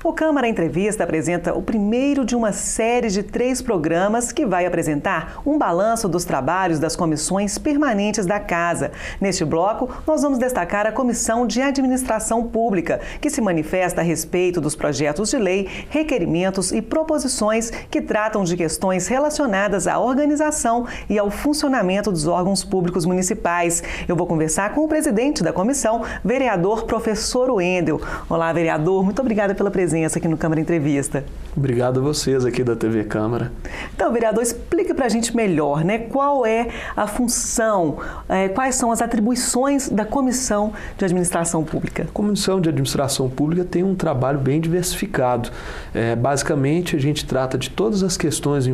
O Câmara Entrevista apresenta o primeiro de uma série de 3 programas que vai apresentar um balanço dos trabalhos das comissões permanentes da Casa. Neste bloco, nós vamos destacar a Comissão de Administração Pública, que se manifesta a respeito dos projetos de lei, requerimentos e proposições que tratam de questões relacionadas à organização e ao funcionamento dos órgãos públicos municipais. Eu vou conversar com o presidente da comissão, vereador Professor Wendel. Olá, vereador, muito obrigada pela presença aqui no Câmara Entrevista. Obrigado a vocês aqui da TV Câmara. Então, vereador, explique para a gente melhor, né? Qual é a função, quais são as atribuições da Comissão de Administração Pública? A Comissão de Administração Pública tem um trabalho bem diversificado. Basicamente, a gente trata de todas as questões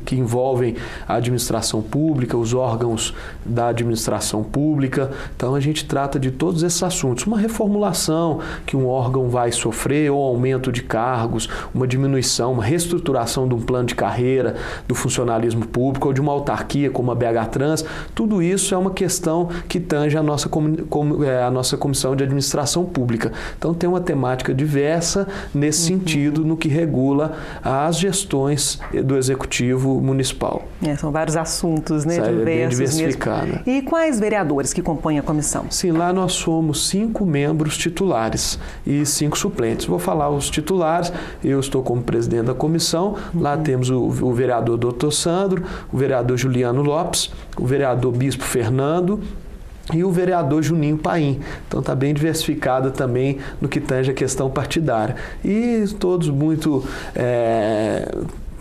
que envolvem a administração pública, os órgãos da administração pública. Então, a gente trata de todos esses assuntos. Uma reformulação que um órgão vai sofrer, ou aumento de cargos, uma diminuição, uma reestruturação de um plano de carreira do funcionalismo público ou de uma autarquia como a BH Trans, tudo isso é uma questão que tange a nossa Comissão de Administração Pública. Então tem uma temática diversa nesse sentido, no que regula as gestões do Executivo Municipal. São vários assuntos, né? Diversos, bem diversificado. Mesmo. E quais vereadores que compõem a comissão? Sim, lá nós somos 5 membros titulares e 5 suplentes. Vou falar os titulares, eu estou como presidente da comissão, lá temos o vereador Dr. Sandro, o vereador Juliano Lopes, o vereador Bispo Fernando e o vereador Juninho Paim. Então está bem diversificada também no que tange a questão partidária. E todos muito,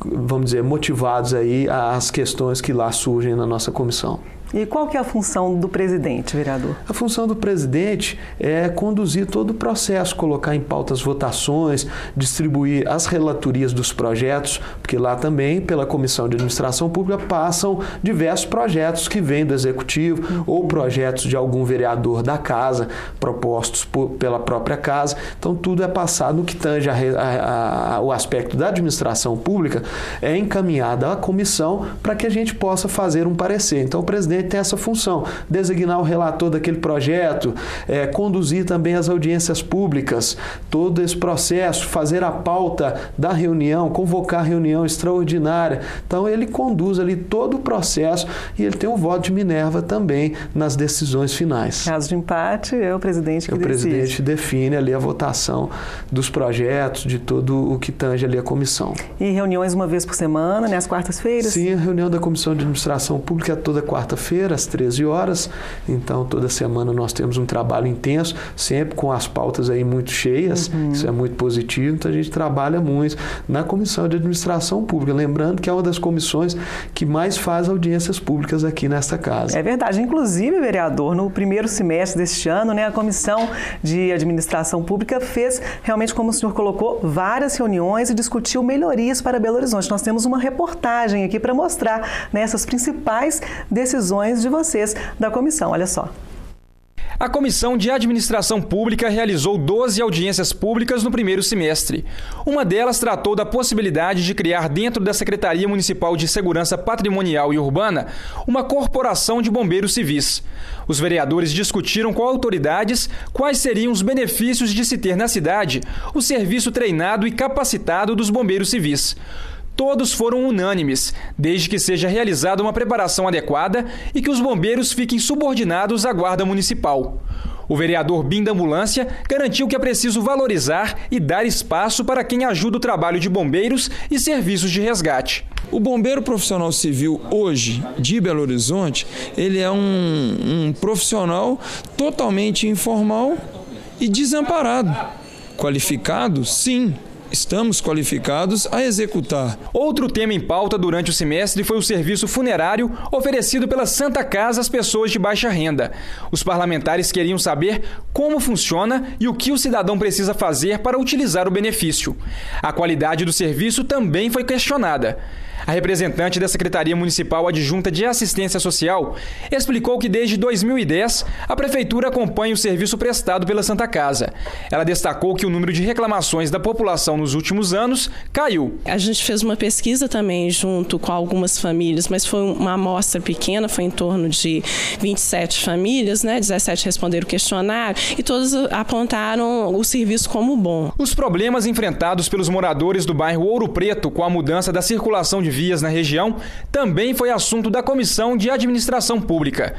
vamos dizer, motivados aí às questões que lá surgem na nossa comissão. E qual que é a função do presidente, vereador? A função do presidente é conduzir todo o processo, colocar em pauta as votações, distribuir as relatorias dos projetos, porque lá também, pela Comissão de Administração Pública, passam diversos projetos que vêm do Executivo ou projetos de algum vereador da Casa, propostos pela própria Casa. Então, tudo é passado no que tange o aspecto da administração pública, é encaminhado à comissão para que a gente possa fazer um parecer. Então, o presidente tem essa função, designar o relator daquele projeto, conduzir também as audiências públicas, todo esse processo, fazer a pauta da reunião, convocar a reunião extraordinária. Então ele conduz ali todo o processo e ele tem o voto de Minerva também nas decisões finais. Caso de empate, é o presidente que decide. O presidente define ali a votação dos projetos, de todo o que tange ali a comissão. E reuniões uma vez por semana, né, às quartas-feiras? Sim, a reunião da Comissão de Administração Pública é toda quarta-feira, às 13 horas, então toda semana nós temos um trabalho intenso, sempre com as pautas aí muito cheias, isso é muito positivo, então a gente trabalha muito na Comissão de Administração Pública, lembrando que é uma das comissões que mais faz audiências públicas aqui nesta casa. É verdade, inclusive, vereador, no primeiro semestre deste ano, né, a Comissão de Administração Pública fez, realmente, como o senhor colocou, várias reuniões e discutiu melhorias para Belo Horizonte. Nós temos uma reportagem aqui para mostrar, né, essas principais decisões de vocês da comissão. Olha só. A Comissão de Administração Pública realizou 12 audiências públicas no primeiro semestre. Uma delas tratou da possibilidade de criar dentro da Secretaria Municipal de Segurança Patrimonial e Urbana uma corporação de bombeiros civis. Os vereadores discutiram com autoridades quais seriam os benefícios de se ter na cidade o serviço treinado e capacitado dos bombeiros civis. Todos foram unânimes, desde que seja realizada uma preparação adequada e que os bombeiros fiquem subordinados à Guarda Municipal. O vereador Bim da Ambulância garantiu que é preciso valorizar e dar espaço para quem ajuda o trabalho de bombeiros e serviços de resgate. O bombeiro profissional civil hoje de Belo Horizonte, ele é um profissional totalmente informal e desamparado. Qualificado, sim. Estamos qualificados a executar. Outro tema em pauta durante o semestre foi o serviço funerário oferecido pela Santa Casa às pessoas de baixa renda. Os parlamentares queriam saber como funciona e o que o cidadão precisa fazer para utilizar o benefício. A qualidade do serviço também foi questionada. A representante da Secretaria Municipal Adjunta de Assistência Social explicou que desde 2010 a Prefeitura acompanha o serviço prestado pela Santa Casa. Ela destacou que o número de reclamações da população nos últimos anos caiu. A gente fez uma pesquisa também junto com algumas famílias, mas foi uma amostra pequena, foi em torno de 27 famílias, 17 responderam o questionário e todas apontaram o serviço como bom. Os problemas enfrentados pelos moradores do bairro Ouro Preto com a mudança da circulação de vias na região também foi assunto da Comissão de Administração Pública.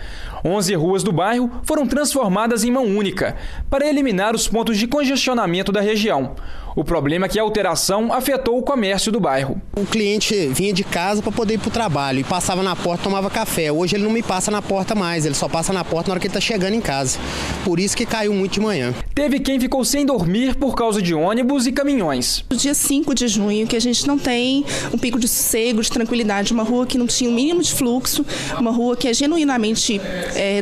11 ruas do bairro foram transformadas em mão única para eliminar os pontos de congestionamento da região. O problema é que a alteração afetou o comércio do bairro. O cliente vinha de casa para poder ir para o trabalho e passava na porta, tomava café. Hoje ele não me passa na porta mais, ele só passa na porta na hora que ele está chegando em casa. Por isso que caiu muito de manhã. Teve quem ficou sem dormir por causa de ônibus e caminhões. No dia 5 de junho, que a gente não tem um pico de sossego, de tranquilidade, uma rua que não tinha o mínimo de fluxo, uma rua que é genuinamente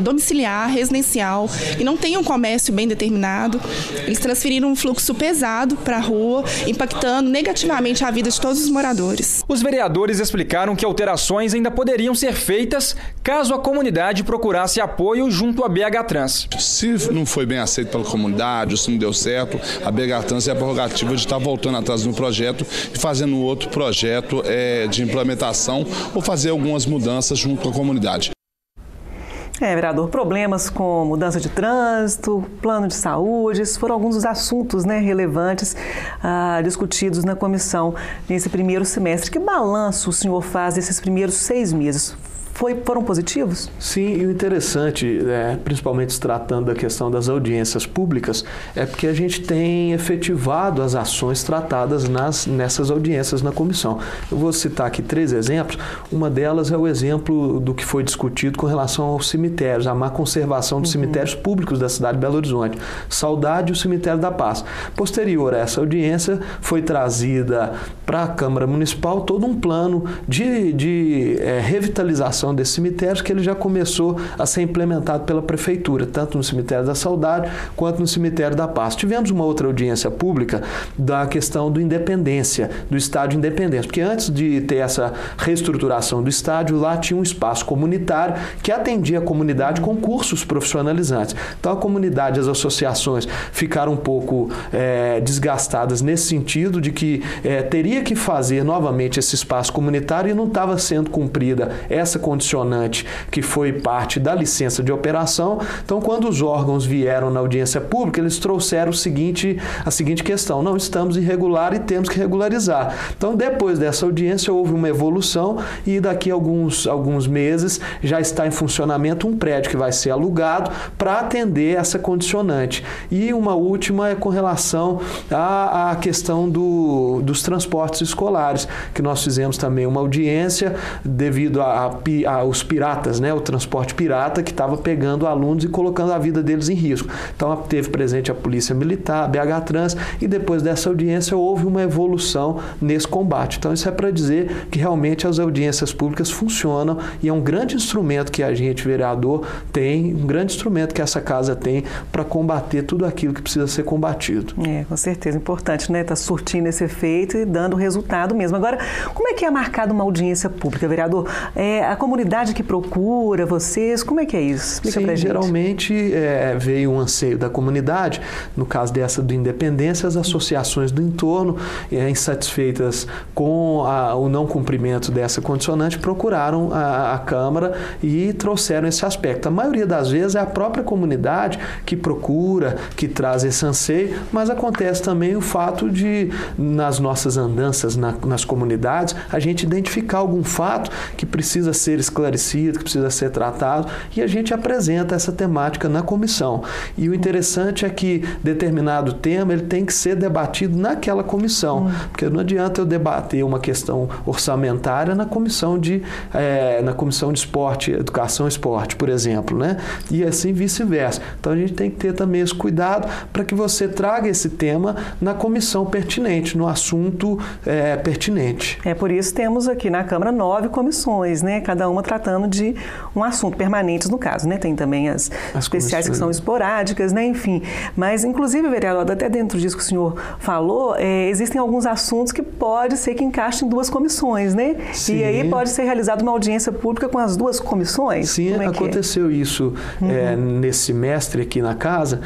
domiciliar, residencial e não tem um comércio bem determinado. Eles transferiram um fluxo pesado para a rua, impactando negativamente a vida de todos os moradores. Os vereadores explicaram que alterações ainda poderiam ser feitas caso a comunidade procurasse apoio junto à BH Trans. Se não foi bem aceito pela comunidade, ou se não deu certo, a BH Trans é a prerrogativa de estar voltando atrás do projeto e fazendo outro projeto de implementação ou fazer algumas mudanças junto com a comunidade. Vereador, problemas com mudança de trânsito, plano de saúde, esses foram alguns dos assuntos relevantes discutidos na comissão nesse primeiro semestre. Que balanço o senhor faz desses primeiros 6 meses? Foram positivos? Sim, e o interessante, principalmente se tratando da questão das audiências públicas, é porque a gente tem efetivado as ações tratadas nessas audiências na comissão. Eu vou citar aqui 3 exemplos. Uma delas é o exemplo do que foi discutido com relação aos cemitérios, a má conservação dos cemitérios públicos da cidade de Belo Horizonte. Saudade e o Cemitério da Paz. Posterior a essa audiência, foi trazida para a Câmara Municipal todo um plano de revitalização desses cemitérios que ele já começou a ser implementado pela Prefeitura, tanto no Cemitério da Saudade quanto no Cemitério da Paz. Tivemos uma outra audiência pública da questão do Independência, do Estádio Independência, porque antes de ter essa reestruturação do estádio, lá tinha um espaço comunitário que atendia a comunidade com cursos profissionalizantes. Então a comunidade e as associações ficaram um pouco desgastadas nesse sentido de que teria que fazer novamente esse espaço comunitário e não estava sendo cumprida essa condicionante que foi parte da licença de operação. Então, quando os órgãos vieram na audiência pública, eles trouxeram a seguinte questão: não, estamos irregular e temos que regularizar. Então, depois dessa audiência, houve uma evolução e daqui a alguns meses já está em funcionamento um prédio que vai ser alugado para atender essa condicionante. E uma última é com relação à questão dos transportes escolares, que nós fizemos também uma audiência devido aos piratas, o transporte pirata que estava pegando alunos e colocando a vida deles em risco. Então teve presente a Polícia Militar, a BH Trans, e depois dessa audiência houve uma evolução nesse combate. Então isso é para dizer que realmente as audiências públicas funcionam e é um grande instrumento que a gente, vereador, tem, um grande instrumento que essa casa tem para combater tudo aquilo que precisa ser combatido. Com certeza, importante, Tá surtindo esse efeito e dando resultado mesmo. Agora, como é que é marcada uma audiência pública, vereador? A comunidade que procura vocês, como é que é isso? Explica pra gente. Geralmente veio um anseio da comunidade, no caso dessa do Independência, as associações do entorno, insatisfeitas com o não cumprimento dessa condicionante, procuraram a Câmara e trouxeram esse aspecto. A maioria das vezes é a própria comunidade que procura, que traz esse anseio, mas acontece também o fato de, nas nossas andanças nas comunidades, a gente identificar algum fato que precisa ser esclarecido, que precisa ser tratado, e a gente apresenta essa temática na comissão. E o interessante é que determinado tema ele tem que ser debatido naquela comissão, porque não adianta eu debater uma questão orçamentária na comissão de esporte, educação e esporte, por exemplo, E assim vice-versa. Então a gente tem que ter também esse cuidado para que você traga esse tema na comissão pertinente, no assunto pertinente. Por isso temos aqui na Câmara 9 comissões, cada uma uma tratando de um assunto, permanentes no caso, né? Tem também as especiais que são esporádicas, né? Enfim, mas inclusive, vereador, até dentro disso que o senhor falou, existem alguns assuntos que pode ser que encaixem em duas comissões, né? Sim. E aí pode ser realizada uma audiência pública com as duas comissões? Sim, aconteceu isso nesse semestre aqui na casa.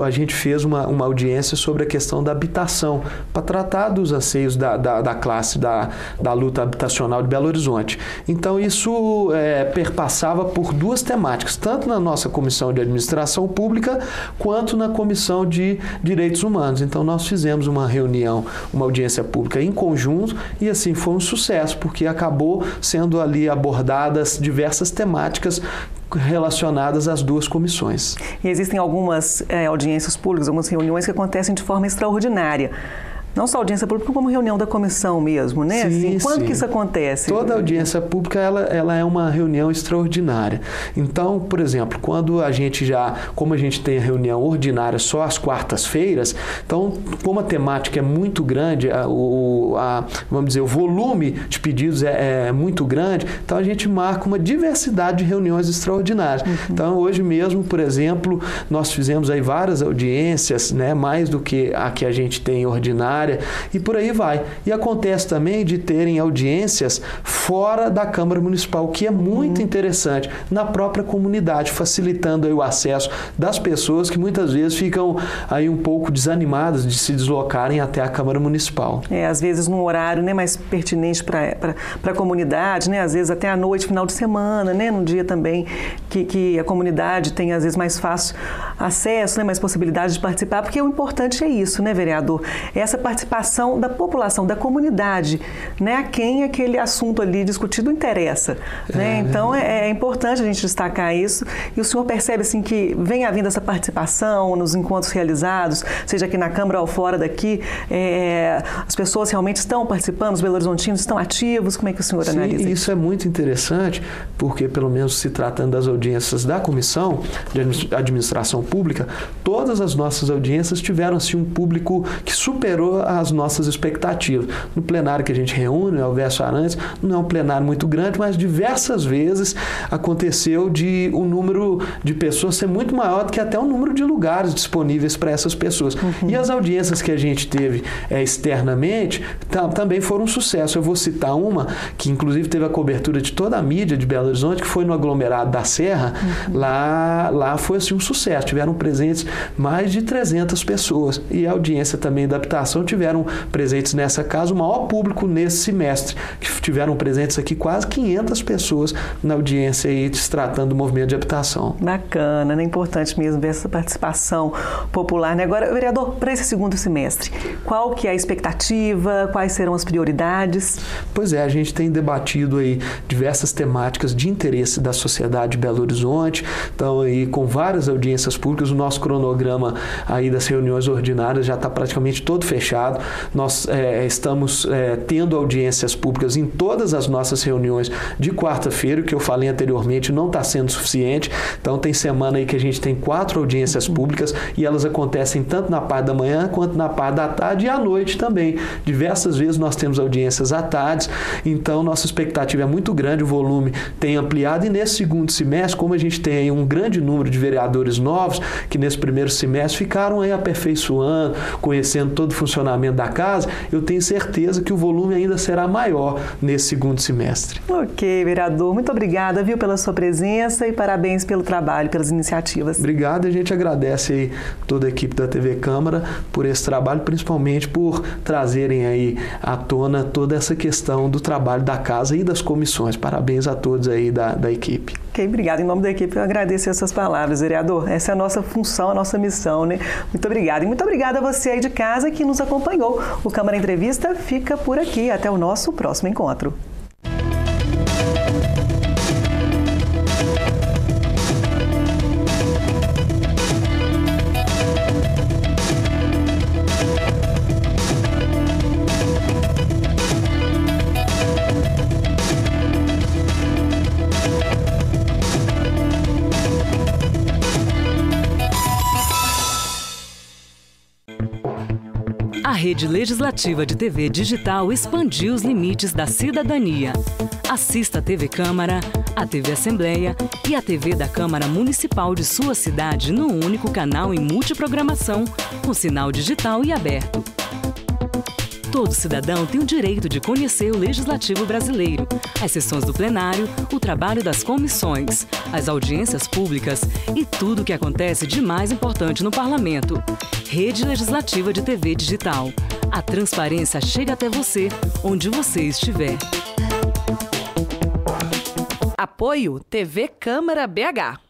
A gente fez uma audiência sobre a questão da habitação, para tratar dos anseios da classe da luta habitacional de Belo Horizonte. Então, isso perpassava por duas temáticas, tanto na nossa Comissão de Administração Pública, quanto na Comissão de Direitos Humanos. Então, nós fizemos uma reunião, uma audiência pública em conjunto, e assim foi um sucesso, porque acabou sendo ali abordadas diversas temáticas relacionadas às duas comissões. E existem algumas audiências públicas, algumas reuniões que acontecem de forma extraordinária. Não só audiência pública, como reunião da comissão mesmo, né? Sim, assim, quando que isso acontece? Toda audiência pública, ela é uma reunião extraordinária. Então, por exemplo, quando como a gente tem a reunião ordinária só às quartas-feiras, então, como a temática é muito grande, vamos dizer, o volume de pedidos é muito grande, então a gente marca uma diversidade de reuniões extraordinárias. Então, hoje mesmo, por exemplo, nós fizemos aí várias audiências, né? Mais do que a que a gente tem ordinária, e por aí vai. E acontece também de terem audiências fora da Câmara Municipal, o que é muito interessante, na própria comunidade, facilitando aí o acesso das pessoas que muitas vezes ficam aí um pouco desanimadas de se deslocarem até a Câmara Municipal. Às vezes num horário, né, mais pertinente para a comunidade, né, às vezes até à noite, final de semana, né, num dia também que a comunidade tem às vezes mais fácil acesso, né, mais possibilidade de participar, porque o importante é isso, né, vereador? Essa participação da população, da comunidade, né, a quem aquele assunto ali discutido interessa, né? Então é importante a gente destacar isso, e o senhor percebe assim que vem havendo essa participação nos encontros realizados, seja aqui na Câmara ou fora daqui, as pessoas realmente estão participando, os belo-horizontinos estão ativos, como é que o senhor analisa isso? Isso é muito interessante, porque pelo menos se tratando das audiências da Comissão de Administração Pública, todas as nossas audiências tiveram assim, um público que superou as nossas expectativas. No plenário que a gente reúne, o Elvésio Arantes, não é um plenário muito grande, mas diversas vezes aconteceu de o número de pessoas ser muito maior do que até o número de lugares disponíveis para essas pessoas. E as audiências que a gente teve externamente também foram um sucesso. Eu vou citar uma que inclusive teve a cobertura de toda a mídia de Belo Horizonte, que foi no aglomerado da Serra. Lá foi assim, um sucesso. Tiveram presentes mais de 300 pessoas. E a audiência também da habitação tiveram presentes nessa casa, o maior público nesse semestre, que tiveram presentes aqui quase 500 pessoas na audiência aí, se tratando do movimento de habitação. Bacana, né? Importante mesmo ver essa participação popular, né? Agora, vereador, para esse segundo semestre, qual que é a expectativa, quais serão as prioridades? Pois é, a gente tem debatido aí diversas temáticas de interesse da sociedade de Belo Horizonte, então aí com várias audiências públicas, o nosso cronograma aí das reuniões ordinárias já está praticamente todo fechado. Nós estamos tendo audiências públicas em todas as nossas reuniões de quarta-feira, o que eu falei anteriormente não está sendo suficiente, então tem semana aí que a gente tem 4 audiências públicas e elas acontecem tanto na parte da manhã quanto na parte da tarde e à noite também. Diversas vezes nós temos audiências à tarde, então nossa expectativa é muito grande, o volume tem ampliado, e nesse segundo semestre, como a gente tem aí um grande número de vereadores novos que nesse primeiro semestre ficaram aí aperfeiçoando, conhecendo todo o funcionamento da casa, eu tenho certeza que o volume ainda será maior nesse segundo semestre. Ok, vereador, muito obrigada, viu, pela sua presença e parabéns pelo trabalho, pelas iniciativas. Obrigado, a gente agradece aí toda a equipe da TV Câmara por esse trabalho, principalmente por trazerem aí à tona toda essa questão do trabalho da casa e das comissões. Parabéns a todos aí da equipe. Ok, obrigado. Em nome da equipe, eu agradeço essas palavras, vereador. Essa é a nossa função, a nossa missão, né? Muito obrigada. E muito obrigada a você aí de casa que nos acompanhou. O Câmara Entrevista fica por aqui. Até o nosso próximo encontro. A Rede Legislativa de TV Digital expandiu os limites da cidadania. Assista a TV Câmara, a TV Assembleia e a TV da Câmara Municipal de sua cidade no único canal em multiprogramação, com sinal digital e aberto. Todo cidadão tem o direito de conhecer o Legislativo brasileiro, as sessões do plenário, o trabalho das comissões, as audiências públicas e tudo o que acontece de mais importante no Parlamento. Rede Legislativa de TV Digital. A transparência chega até você, onde você estiver. Apoio TV Câmara BH.